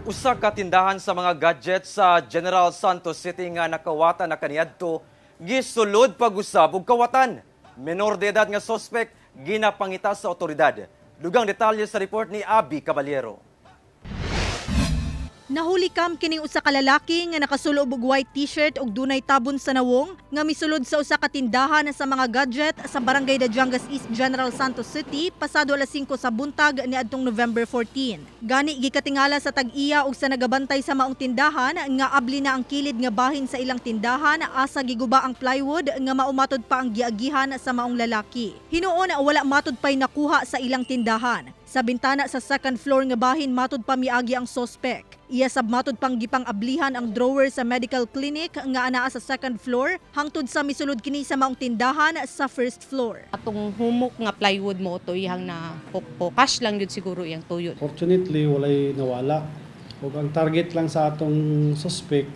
Usa ka tindahan sa mga gadget sa General Santos City nga nakawatan na kaniadto gisulod pag-usab og kawatan. Menor de edad nga suspect ginapangita sa otoridad. Dugang detalye sa report ni Abby Caballero. Nahulikam kining usa ka lalaki nga nakasulo og white t-shirt ug dunay tabon sa nawong nga misulod sa usa ka tindahan sa mga gadget sa Barangay Dajangas East, General Santos City pasado alas 5 sa buntag niadtong November 14. Gani gikatingala sa tag-iya ug sa nagabantay sa maong tindahan nga abli na ang kilid nga bahin sa ilang tindahan asa giguba ang plywood nga maumatod pa ang giagihan sa maong lalaki. Hinuon wala matod pay nakuha sa ilang tindahan. Sa bintana sa second floor nga bahin matod pa miagi ang suspect. Iya sab matod pang gipang ablihan ang drawer sa medical clinic nga anaa sa second floor hangtod sa misulod kini sa maong tindahan sa first floor. Atong humok nga plywood mo to ihang na cash lang yun siguro iyang tuyod. Fortunately walay nawala. Ug ang target lang sa atong suspect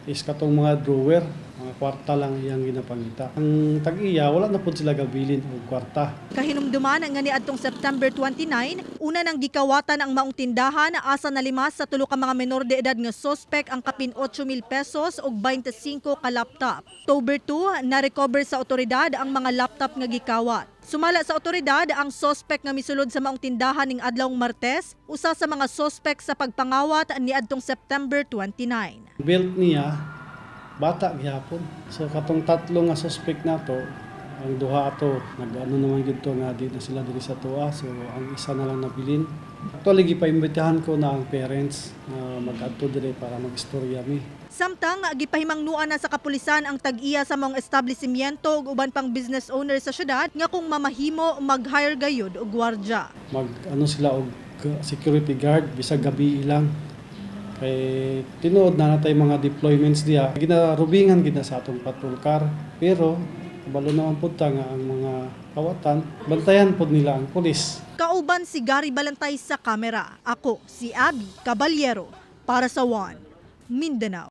is katong mga drawer, mga kwarta lang iyang ginapangita. Ang tag-iya wala na pud sila gabilin og kwarta. Kahinumduman nga niadtong September 29, una nang gikawatan ang maong tindahan asa nalimas sa tulo ka mga menor de edad nga suspect ang kapin 8,000 pesos ug 25 ka laptop. October 2, na-recover sa otoridad ang mga laptop nga gikawat. Sumala sa otoridad ang suspect nga misulod sa maong tindahan ning adlawng Martes, usa sa mga suspect sa pagpangawat niadtong September 29. Built niya bata gihapon. So katong tatlo nga suspect nato, ang duha ato nag-ano naman gid to nga di na sila diri sa tuwa. So ang isa na lang nabilin. Actually gipaimbitahan ko na ang parents na mag-adto diri para mag-istorya mi. Samtang gipahimangnuan na sa kapulisan ang tag-iya sa mga establishmento ug uban pang business owner sa syudad nga kung mamahimo mag-hire gayud og gwardya. Mag-ano sila og security guard bisag gabi ilang. Kay tinuod na natay mga deployments diya. Ginarubingan gid na sa atong patrol car pero kabalo naman pud ta nga ang mga kawatan bantayan pud nila ang pulis. Kauban si Gary Balantay sa kamera. Ako si Abby Caballero para sa One Mindanao.